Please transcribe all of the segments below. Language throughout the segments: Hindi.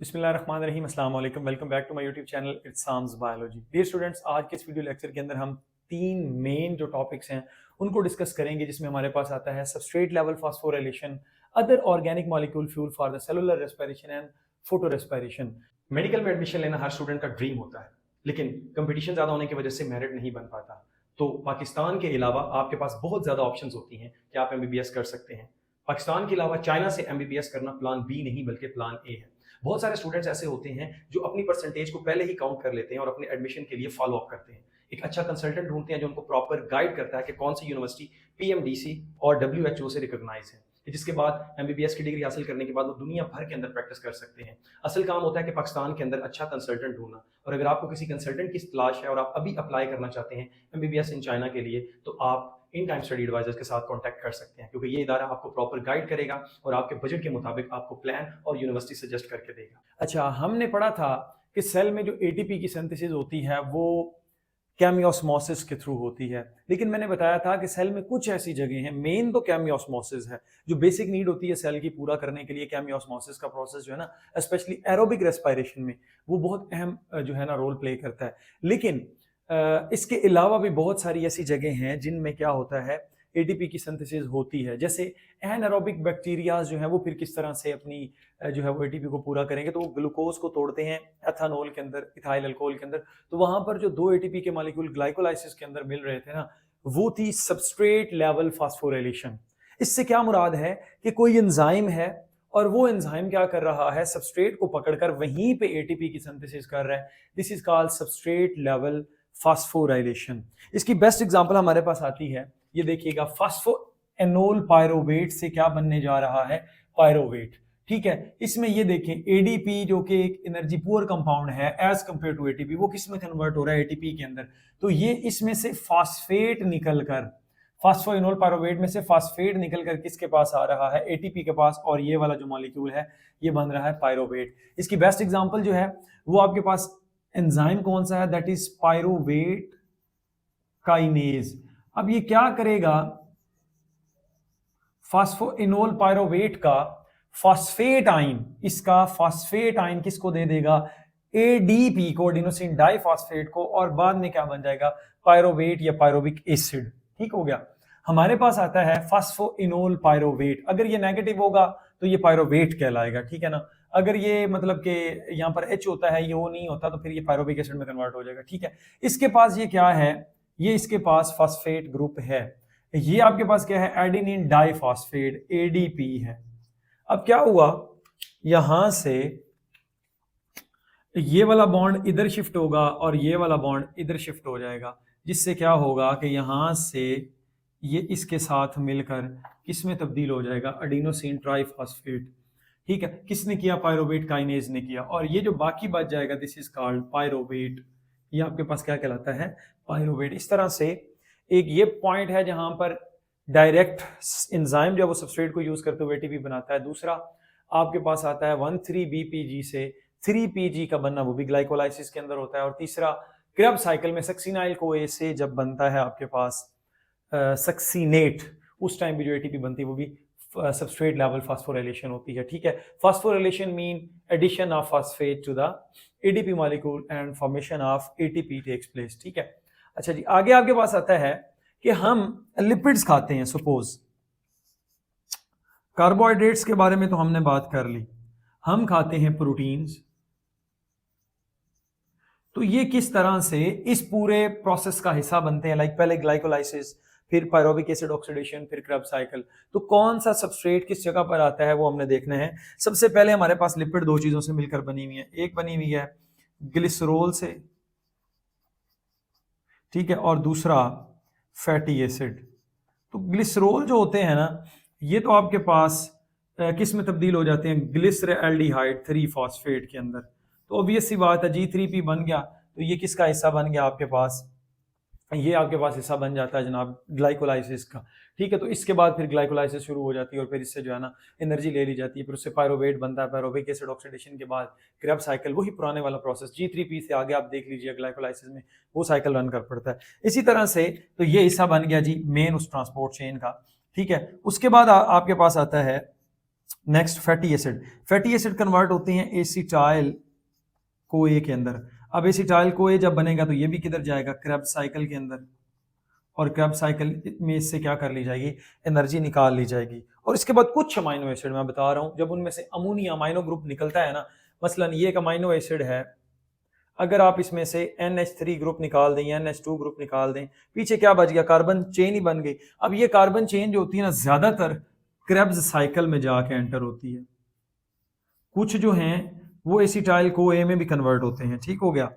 बिस्मिल्लाहिर्रहमानिर्रहीम, अस्सलाम वालेकुम। Welcome back to my YouTube channel इट्साम्स बायोलॉजी। डियर स्टूडेंट्स, आज के इस वीडियो लेक्चर के अंदर हम तीन मेन जो टॉपिक्स हैं उनको डिस्कस करेंगे, जिसमें हमारे पास आता है substrate level phosphorylation, other organic molecule fuel for the cellular respiration and photo respiration. Medical में एडमिशन लेना हर स्टूडेंट का ड्रीम होता है, लेकिन कंपटीशन ज़्यादा होने की वजह से मेरिट नहीं बन पाता। तो पाकिस्तान के अलावा आपके पास बहुत ज़्यादा ऑप्शंस होती हैं कि आप MBBS कर सकते हैं। पाकिस्तान के अलावा चाइना से MBBS करना प्लान बी नहीं बल्कि प्लान ए है। बहुत सारे स्टूडेंट्स ऐसे होते हैं जो अपनी परसेंटेज को पहले ही काउंट कर लेते हैं और अपने एडमिशन के लिए फॉलो अप करते हैं। एक अच्छा कंसल्टेंट ढूंढते हैं जो उनको प्रॉपर गाइड करता है कि कौन सी यूनिवर्सिटी PMDC और WHO से रिकॉग्नाइज है, जिसके बाद MBBS की डिग्री हासिल करने के बाद वो दुनिया भर के अंदर प्रैक्टिस कर सकते हैं। असल काम होता है कि पाकिस्तान के अंदर अच्छा कंसल्टेंट ढूंढना, और अगर आपको किसी कंसल्टेंट की तलाश है और आप अभी अप्लाई करना चाहते हैं MBBS इन चाइना के लिए, तो आप इन टाइम स्टडी एडवाइजर्स के साथ कांटेक्ट कर सकते हैं, क्योंकि ये इदारा आपको प्रॉपर गाइड करेगा और आपके बजट के मुताबिक आपको प्लान और यूनिवर्सिटी सजेस्ट करके देगा। अच्छा, हमने पढ़ा था कि सेल में जो ATP की सिंथेसिस होती है वो केमियोस्मोसिस के थ्रू होती है, लेकिन मैंने बताया था कि सेल में कुछ ऐसी जगह हैं, मेन तो केमियोस्मोसिस है, जो बेसिक नीड होती है सेल की पूरा करने के लिए। केमियोस्मोसिस का प्रोसेस जो है ना, स्पेशली एरोबिक रेस्पिरेशन में वो बहुत अहम जो है ना रोल प्ले करता है। लेकिन इसके अलावा भी बहुत सारी ऐसी जगह हैं जिनमें क्या होता है, ATP की सिंथेसिस होती है। जैसे एनारोबिक बैक्टीरिया जो है वो फिर किस तरह से अपनी जो है वो ATP को पूरा करेंगे, तो वो ग्लूकोज को तोड़ते हैं एथानॉल के अंदर, इथाइल अल्कोहल के अंदर। तो वहां पर जो दो ATP के मॉलिक्यूल ग्लाइकोलाइसिस के अंदर मिल रहे थे ना, वो थी सबस्ट्रेट लेवल फास्फोराइलेशन। इससे क्या मुराद है कि कोई एंजाइम है और वो एंजाइम क्या कर रहा है, सबस्ट्रेट को पकड़कर वहीं पे ATP की सिंथेसिस कर रहा है। This is called substrate level phosphorylation. इसकी बेस्ट एग्जांपल हमारे पास आती है, ये देखिएगा, फास्फोएनोल पायरोवेट से क्या बनने जा रहा है, पायरोवेट। ठीक है, इसमें ये देखें ADP जो कि एक एनर्जी पुअर कंपाउंड है एज कंपेयर टू ATP, वो किस में कन्वर्ट हो रहा है, ATP के अंदर। तो ये इसमें से फास्फेट निकलकर, फास्फोइनोल पायरोवेट में से फास्फेट निकलकर किसके पास आ रहा है, ATP के पास, और ये वाला जो मॉलिक्यूल है ये बन रहा है पायरोवेट। इसकी बेस्ट एग्जांपल जो है वो आपके पास एंजाइम कौन सा है, दैट इज पायरोवेट काइनेज। अब ये क्या करेगा, फास्फोइनोल पायरोवेट का फॉस्फेट आइन, इसका फॉस्फेट आइन किसको दे देगा, ADP को, एडिनोसिन डाइफॉस्फेट को, और बाद में क्या बन जाएगा, पायरोवेट या पायरोविक एसिड। ठीक हो गया। हमारे पास आता है फास्फोइनोल पायरोवेट, अगर ये नेगेटिव होगा तो ये पायरोवेट कहलाएगा, ठीक है ना। अगर ये मतलब कि यहाँ पर H होता है, ये O नहीं होता, तो फिर ये पायरोविक एसिड में कन्वर्ट हो जाएगा, ठीक है। इसके पास ये क्या है, ये इसके पास फॉस्फेट ग्रुप है। ये आपके पास क्या है, एडेनिन डाइफॉस्फेट, ADP है। अब क्या हुआ, यहां से ये वाला बॉन्ड इधर शिफ्ट होगा और ये वाला बॉन्ड इधर शिफ्ट हो जाएगा, जिससे क्या होगा कि यहां से ये इसके साथ मिलकर किस में तब्दील हो जाएगा, एडिनोसिन ट्राइफॉस्फेट। ठीक है, किसने किया, पायरोवेट काइनेज ने किया, और ये जो बाकी बच जाएगा दिस इज कॉल्ड पायरोवेट। ये आपके पास क्या कहलाता है, पायरोवेट। इस तरह से एक ये पॉइंट है जहां पर डायरेक्ट एंजाइम जो है वो सबस्ट्रेट को यूज करते हुए ATP बनाता है। दूसरा आपके पास आता है 1,3-BPG से 3PG का बनना, वो भी ग्लाइकोलाइसिस के अंदर होता है। और तीसरा क्रेब्स साइकिल में सक्सिनाइल CoA से जब बनता है आपके पास सक्सिनेट, उस टाइम भी जो ATP बनती है वो भी सबस्ट्रेट लेवल फास्फोराइलेशन होती है। ठीक है, phosphorylation mean addition of phosphate to the ADP molecule and formation of ATP takes place. ठीक है, अच्छा जी, आगे आपके पास आता है कि हम लिपिड्स खाते हैं। सपोज कार्बोहाइड्रेट्स के बारे में तो हमने बात कर ली, हम खाते हैं प्रोटीन्स। तो ये किस तरह से इस पूरे प्रोसेस का हिस्सा बनते हैं, लाइक पहले ग्लाइकोलाइसिस, फिर पायरोविक एसिड ऑक्सीडेशन, फिर क्रेब्स साइकिल। तो कौन सा सबस्ट्रेट किस जगह पर आता है वो हमने देखना है। सबसे पहले हमारे पास लिपिड दो चीजों से मिलकर बनी हुई है, एक बनी हुई है ग्लिसरोल से, ठीक है, और दूसरा फैटी एसिड। तो ग्लिसरोल जो होते हैं ना, ये तो आपके पास किस में तब्दील हो जाते हैं, ग्लिसरल्डिहाइड 3 फॉस्फेट के अंदर। तो ऑब्वियस सी बात है, G3P बन गया, तो ये किसका हिस्सा बन गया आपके पास, ये आपके पास हिस्सा बन जाता है जनाब ग्लाइकोलाइसिस का। ठीक है, तो इसके बाद फिर ग्लाइकोलाइसिस शुरू हो जाती है और फिर इससे जो है ना एनर्जी ले ली जाती है, फिर उससे पायरोवेट बनता है, पायरोविक एसिड ऑक्सीडेशन के बाद क्रेब्स साइकिल, वही पुराने वाला प्रोसेस। G3P से आगे आप देख लीजिए ग्लाइकोलाइसिस में वो साइकिल रन कर पड़ता है। इसी तरह से तो ये हिस्सा बन गया जी मेन उस ट्रांसपोर्ट चेन का। ठीक है, उसके बाद आपके पास आता है next fatty acid, fatty acid convert होते हैं एसिटाइल कोए के अंदर। अब एसिटाइल कोए जब बनेगा तो ये भी किधर जाएगा, क्रेब्स साइकिल के अंदर, और क्रेब्स साइकिल में इससे क्या कर ली जाएगी, एनर्जी निकाल ली जाएगी। और इसके बाद कुछ अमाइनो एसिड मैं बता रहा हूं, जब उनमें से अमोनिया अमाइनो ग्रुप निकलता है ना, मसलन ये एक अमाइनो एसिड है, अगर आप इसमें से NH3 ग्रुप निकाल दें, NH2 ग्रुप निकाल दें, पीछे क्या बच गया, कार्बन चेन ही बन गई। अब ये कार्बन चेन जो होती है ना, ज्यादातर क्रेब्स साइकिल में जाके एंटर होती है, कुछ जो हैं वो एसिटाइल को ए में भी कन्वर्ट होते हैं, ठीक हो गया,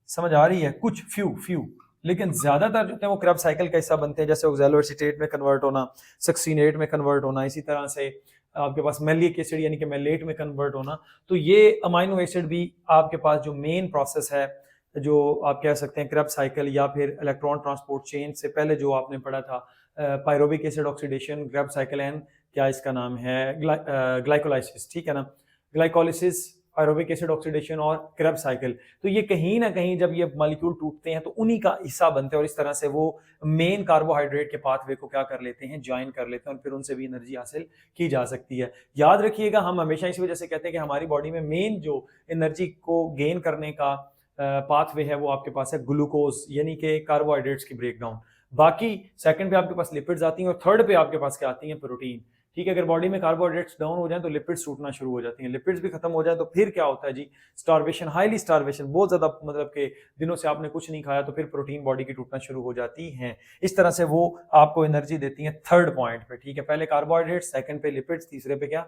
समझ आ रही है, कुछ फ्यू, लेकिन ज्यादातर जो है वो क्रेब साइकिल का हिस्सा बनते हैं, जैसे ऑक्सैलोएसिटेट में कन्वर्ट होना, सक्सीनेट में कन्वर्ट होना, इसी तरह से आपके पास मैलिक एसिड यानी कि मैलेट में कन्वर्ट होना। तो ये अमाइनो एसिड भी आपके पास जो मेन प्रोसेस है, जो आप कह सकते हैं क्रेब साइकिल या फिर इलेक्ट्रॉन ट्रांसपोर्ट चेन से पहले जो आपने पढ़ा था, पायरोबिक acid oxidation, Krebs cycle and क्या इसका नाम है, ग्लाइकोलाइसिस, ठीक है ना, ग्लाइकोलाइसिस, पायरोबिक एसिड ऑक्सीडेशन और क्रेब साइकिल। तो ये कहीं ना कहीं जब ये मॉलिक्यूल टूटते हैं तो उन्हीं का हिस्सा बनते हैं, और इस तरह से वो मेन कार्बोहाइड्रेट के पाथवे को क्या कर लेते हैं, ज्वाइन कर लेते हैं, और फिर उनसे भी एनर्जी हासिल की जा सकती है। याद रखिएगा, हम हमेशा इस वजह से कहते हैं कि हमारी बॉडी में मेन जो एनर्जी को गेन करने का पाथवे है वो आपके पास है ग्लूकोज यानी कि कार्बोहाइड्रेट्स की ब्रेकडाउन। बाकी सेकंड पे आपके पास लिपिड्स आती हैं, और थर्ड पे आपके पास क्या आती हैं, प्रोटीन। ठीक है, अगर बॉडी में कार्बोहाइड्रेट्स डाउन हो जाए तो लिपिड्स टूटना शुरू हो जाती हैं, लिपिड्स भी खत्म हो जाए तो फिर क्या होता है जी, स्टार्वेशन, हाईली स्टार्वेशन, बहुत ज्यादा मतलब के दिनों से आपने कुछ नहीं खाया तो फिर प्रोटीन बॉडी की टूटना शुरू हो जाती है। इस तरह से वो आपको एनर्जी देती है थर्ड पॉइंट पे, ठीक है, पहले कार्बोहाइड्रेट्स, सेकंड पे लिपिड्स, तीसरे पे क्या,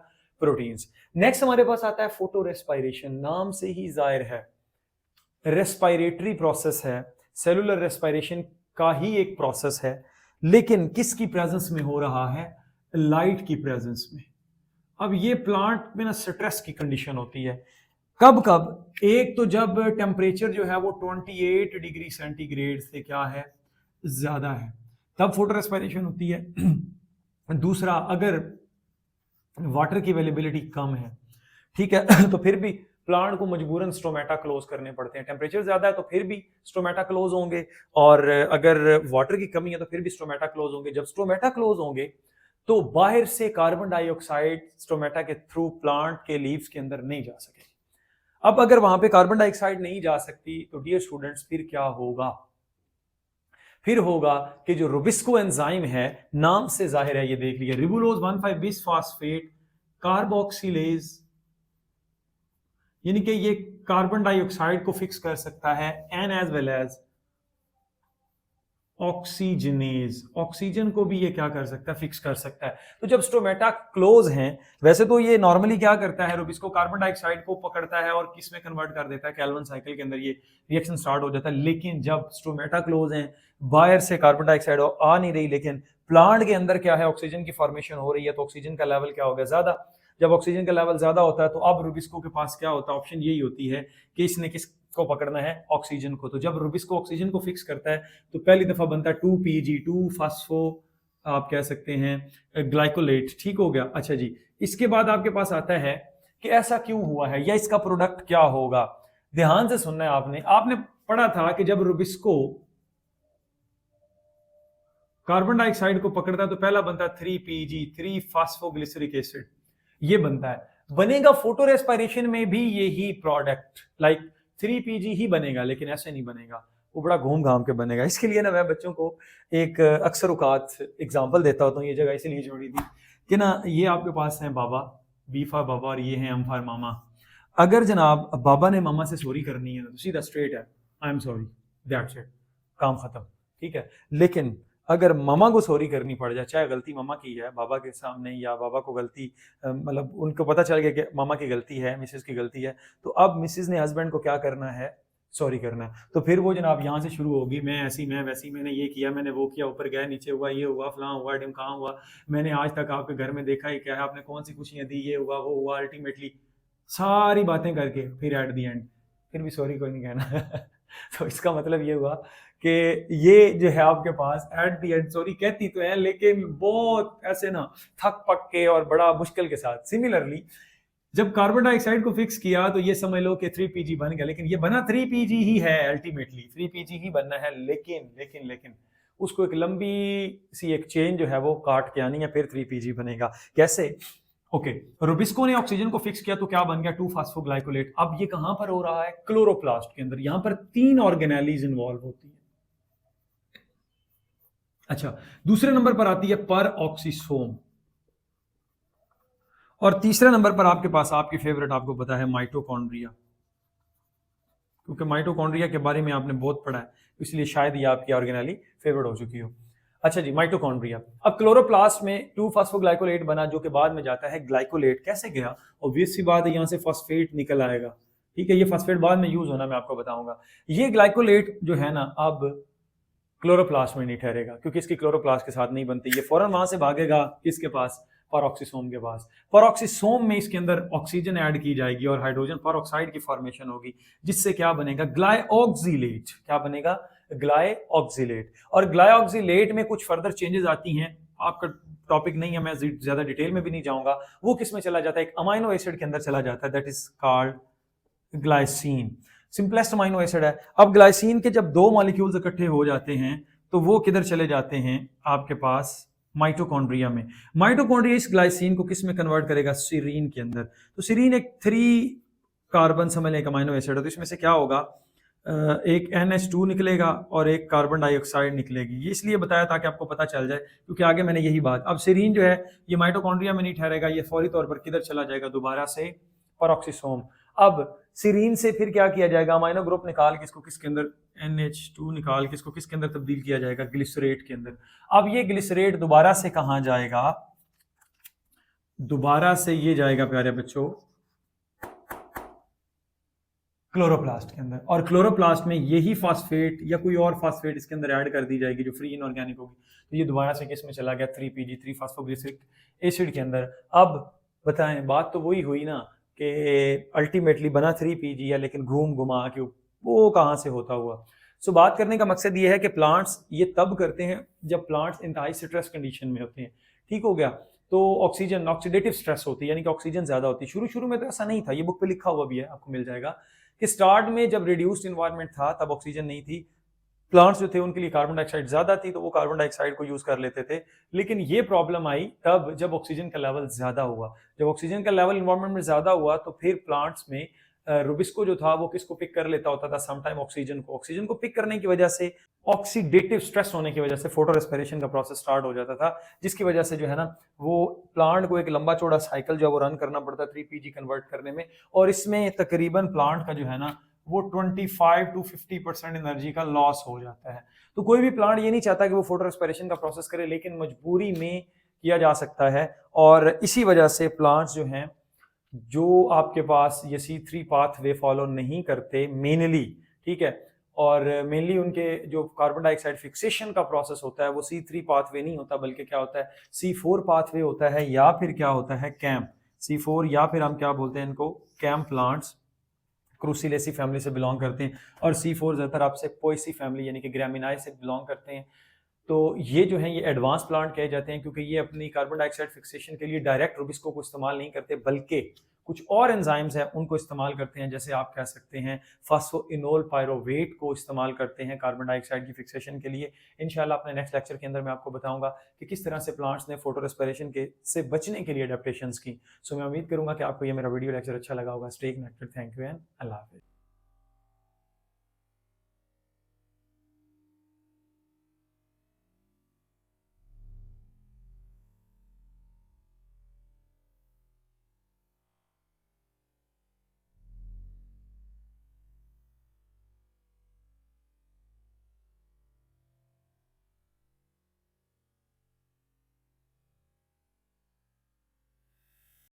प्रोटीन्स। नेक्स्ट हमारे पास आता है फोटो रेस्पायरेशन, नाम से ही जाहिर है रेस्पायरेटरी प्रोसेस है, सेलुलर रेस्पायरेशन का ही एक प्रोसेस है, लेकिन किसकी प्रेजेंस में हो रहा है, लाइट की प्रेजेंस में। अब ये प्लांट में ना स्ट्रेस की कंडीशन होती है, कब कब, एक तो जब टेम्परेचर जो है वो 28 डिग्री सेंटीग्रेड से क्या है, ज्यादा है, तब फोटो रेस्पायरेशन होती है। दूसरा, अगर वाटर की अवेलेबिलिटी कम है, ठीक है, तो फिर भी प्लांट को मजबूरन स्टोमेटा क्लोज करने पड़ते हैं, टेम्परेचर ज्यादा है तो फिर भी स्टोमेटा क्लोज होंगे, और अगर वाटर की कमी है तो फिर भी स्टोमेटा क्लोज होंगे। जब स्टोमेटा क्लोज होंगे तो बाहर से कार्बन डाइऑक्साइड स्टोमेटा के थ्रू प्लांट के लीव्स के अंदर नहीं जा सकेगी। अब अगर वहां पे कार्बन डाइऑक्साइड नहीं जा सकती तो डियर स्टूडेंट्स फिर क्या होगा, फिर होगा कि जो रुबिस्को एंजाइम है, नाम से जाहिर है, ये देख लिया, रिबुलोज 1,5-बिस फॉस्फेट कार्बोक्सिलेज, यानी कि ये कार्बन डाइऑक्साइड को फिक्स कर सकता है, N as well as oxygenase, oxygen को भी ये क्या कर सकता है, फिक्स कर सकता है। तो जब स्टोमेटा क्लोज हैं, वैसे तो ये नॉर्मली क्या करता है, रुबिस्को कार्बन डाइऑक्साइड को पकड़ता है और किस में कन्वर्ट कर देता है, कैल्विन साइकिल के अंदर ये रिएक्शन स्टार्ट हो जाता है। लेकिन जब स्टोमेटा क्लोज हैं, बाहर से कार्बन डाइऑक्साइड आ नहीं रही, लेकिन प्लांट के अंदर क्या है, ऑक्सीजन की फॉर्मेशन हो रही है, तो ऑक्सीजन का लेवल क्या हो गया, ज्यादा। जब ऑक्सीजन का लेवल ज्यादा होता है तो अब रुबिस्को के पास क्या होता है, ऑप्शन यही होती है कि इसने किस को पकड़ना है, ऑक्सीजन को। तो जब रुबिस्को ऑक्सीजन को फिक्स करता है तो पहली दफा बनता है 2PG, 2 फास्फो, आप कह सकते हैं ग्लाइकोलेट, ठीक हो गया। अच्छा जी, इसके बाद आपके पास आता है कि ऐसा क्यों हुआ है या इसका प्रोडक्ट क्या होगा। ध्यान से सुनना है आपने, आपने पढ़ा था कि जब रुबिस्को कार्बन डाइऑक्साइड को पकड़ता है तो पहला बनता है 3PG, 3 फास्फोग्लिसरिक एसिड, ये बनता है। बनेगा फोटो रेस्पायरेशन में भी यही प्रोडक्ट, लाइक 3PG ही बनेगा, लेकिन ऐसे नहीं बनेगा, वो बड़ा घूम घाम के बनेगा। इसके लिए ना मैं बच्चों को एक अक्सर औकात एग्जाम्पल देता होता हूँ, ये जगह इसलिए जोड़ी थी कि ना, ये आपके पास हैं बाबा, बी फॉर बाबा, और ये हैं एम फॉर मामा। अगर जनाब बाबा ने मामा से सॉरी करनी है तो सीधा स्ट्रेट है, I am sorry, that's it, काम खत्म, ठीक है। लेकिन अगर मामा को सॉरी करनी पड़ जाए, चाहे गलती मामा की है बाबा के सामने, या बाबा को गलती मतलब उनको पता चल गया कि मामा की गलती है, मिसेस की गलती है, तो अब मिसेस ने हस्बैंड को क्या करना है, सॉरी करना है। तो फिर वो जनाब यहाँ से शुरू होगी, मैं ऐसी, मैं वैसी, मैंने ये किया, मैंने वो किया, ऊपर गया, नीचे हुआ, ये हुआ, फलां हुआ, ढिमकां हुआ, मैंने आज तक आपके घर में देखा ही क्या है, आपने कौन सी खुशियां दी, ये हुआ, वो हुआ, अल्टीमेटली सारी बातें करके फिर एट दी एंड फिर भी सॉरी कोई नहीं कहना। तो इसका मतलब ये हुआ कि ये जो है आपके पास एट दी एंड सॉरी कहती तो है, लेकिन बहुत ऐसे ना थक पक के और बड़ा मुश्किल के साथ। सिमिलरली जब कार्बन डाइऑक्साइड को फिक्स किया तो ये समझ लो कि 3PG बन गया, लेकिन ये बना 3PG ही है, अल्टीमेटली 3PG ही बनना है, लेकिन उसको एक लंबी सी एक चेन जो है वो काट के आनी है, फिर 3PG बनेगा। कैसे? ओके, रुबिस्को ने ऑक्सीजन को फिक्स किया तो क्या बन गया 2-फास्फोग्लाइकोलेट। अब ये कहां पर हो रहा है, क्लोरोप्लास्ट के अंदर। यहां पर 3 ऑर्गेनेलीज इन्वॉल्व होती है। अच्छा, दूसरे नंबर पर आती है पर ऑक्सीसोम, और तीसरे नंबर पर आपके पास आपकी फेवरेट, आपको पता है, माइटोकॉन्ड्रिया, क्योंकि माइटोकॉन्ड्रिया के बारे में आपने बहुत पढ़ा है, इसलिए शायद ये आपकी ऑर्गेनेली फेवरेट हो चुकी हो। अच्छा जी, माइटोकॉन्ड्रिया। अब क्लोरोप्लास्ट में 2-फास्फोग्लाइकोलेट बना, जो कि बाद में जाता है ग्लाइकोलेट। कैसे गया? ऑब्वियस सी बात है, यहां से फॉस्फेट निकल आएगा। ठीक है, ये फॉस्फेट बाद में यूज होना, मैं आपको बताऊंगा। ये ग्लाइकोलेट जो है ना, अब क्लोरोप्लास्ट में नहीं ठहरेगा, क्योंकि इसकी क्लोरोप्लास्ट के साथ नहीं बनती। ये फौरन वहां से भागेगा किसके पास, परऑक्सीसोम के पास। परऑक्सीसोम में इसके अंदर ऑक्सीजन ऐड की जाएगी और हाइड्रोजन परऑक्साइड की फॉर्मेशन होगी, जिससे क्या बनेगा, ग्लाइऑक्सिलेट। क्या बनेगा? ग्लाइऑक्सिलेट। और ग्लाइऑक्सिलेट में कुछ फर्दर चेंजेस आती हैं, आपका टॉपिक नहीं है, मैं ज्यादा डिटेल में भी नहीं जाऊंगा। वो किस में चला जाता है, एक अमाइनो एसिड के अंदर चला जाता है, that is called glycine. Simplest amino acid है। अब ग्लाइसिन के जब 2 मॉलिक्यूल्स इकट्ठे हो जाते हैं तो वो किधर चले जाते हैं, आपके पास माइटोकॉन्ड्रिया में। माइटोकॉन्ड्रिया इस ग्लाइसिन को किस में कन्वर्ट करेगा, सीरीन के अंदर। तो सीरीन एक 3 कार्बन समझ लें, एक अमाइनो एसिड है, तो इसमें से क्या होगा, एक NH2 निकलेगा और एक कार्बन डाइऑक्साइड निकलेगी। ये इसलिए बताया ताकि आपको पता चल जाए, क्योंकि आगे मैंने यही बात। अब सीरीन जो है ये माइटोकॉन्ड्रिया में नहीं ठहरेगा, ये फौरी तौर पर किधर चला जाएगा, दोबारा से परऑक्सीसोम। अब सीरीन से फिर क्या किया जाएगा, अमाइनो ग्रुप निकाल के इसको किसके अंदर, NH2 निकाल के इसको किसके अंदर तब्दील किया जाएगा, ग्लिसरेट के अंदर। अब ये ग्लिसरेट दोबारा से कहां जाएगा, दोबारा से ये जाएगा प्यारे बच्चों क्लोरोप्लास्ट के अंदर। और क्लोरोप्लास्ट में यही फॉस्फेट या कोई और फॉस्फेट इसके अंदर ऐड कर दी जाएगी जो फ्री इनऑर्गेनिक होगी, तो ये दोबारा से किस में चला गया, 3PG 3-फास्फोग्लिसरिक एसिड के अंदर। अब बताएं, बात तो वही हुई ना कि अल्टीमेटली बना 3PG है, लेकिन घूम घुमा के वो कहाँ से होता हुआ। सो बात करने का मकसद ये है कि प्लांट्स ये तब करते हैं जब प्लांट्स इंतहाई स्ट्रेस कंडीशन में होते हैं। ठीक हो गया, तो ऑक्सीजन ऑक्सीडेटिव स्ट्रेस होती है, यानी कि ऑक्सीजन ज्यादा होती है। शुरू शुरू में तो ऐसा नहीं था, ये बुक पे लिखा हुआ भी है, आपको मिल जाएगा कि स्टार्ट में जब रिड्यूस्ड इन्वायरमेंट था तब ऑक्सीजन नहीं थी, प्लांट्स जो थे उनके लिए कार्बन डाइऑक्साइड ज्यादा थी, तो वो कार्बन डाइऑक्साइड को यूज कर लेते थे। लेकिन ये प्रॉब्लम आई तब जब ऑक्सीजन का लेवल ज्यादा हुआ। जब ऑक्सीजन का लेवल इन्वायरमेंट में ज्यादा हुआ तो फिर प्लांट्स में रुबिस्को जो था वो किसको पिक कर लेता होता था, समटाइम ऑक्सीजन को पिक करने की वजह से ऑक्सीडेटिव स्ट्रेस होने की वजह से फोटो रेस्पिरेशन का प्रोसेस स्टार्ट हो जाता था, जिसकी वजह से जो है ना वो प्लांट को एक लंबा चौड़ा साइकिल जो है वो रन करना पड़ता 3PG कन्वर्ट करने में। और इसमें तकरीबन प्लांट का जो है ना वो 25-50% एनर्जी का लॉस हो जाता है। तो कोई भी प्लांट ये नहीं चाहता कि वो फोटो रेस्पिरेशन का प्रोसेस करे, लेकिन मजबूरी में किया जा सकता है। और इसी वजह से प्लांट्स जो हैं जो आपके पास ये C3 पाथवे फॉलो नहीं करते मेनली, ठीक है, और मेनली उनके जो कार्बन डाइऑक्साइड फिक्सेशन का प्रोसेस होता है वो C3 पाथवे नहीं होता, बल्कि क्या होता है, C4 पाथवे होता है, या फिर क्या होता है, कैम C4, या फिर हम क्या बोलते हैं इनको, कैम प्लांट्स क्रूसिलेसी फैमिली से बिलोंग करते हैं। और C4 ज़्यादातर आपसे पोएसी फैमिली यानी कि ग्रामिनाए से बिलोंग करते हैं। तो ये जो है ये एडवांस प्लांट कहे जाते हैं, क्योंकि ये अपनी कार्बन डाइऑक्साइड फिक्सेशन के लिए डायरेक्ट रुबिस्को को इस्तेमाल नहीं करते, बल्कि कुछ और एंजाइम्स हैं उनको इस्तेमाल करते हैं। जैसे आप कह सकते हैं फास्फोइनोल पायरोवेट को इस्तेमाल करते हैं कार्बन डाइऑक्साइड की फिक्सेशन के लिए। इंशाल्लाह अपने नेक्स्ट लेक्चर के अंदर मैं आपको बताऊंगा कि किस तरह से प्लांट्स ने फोटो रेस्पिरेशन के से बचने के लिए अडेप्टेशंस की। सो मैं उम्मीद करूंगा कि आपको ये मेरा वीडियो लेक्चर अच्छा लगा होगा। Stay connected, thank you and अल्लाह हाफिज़।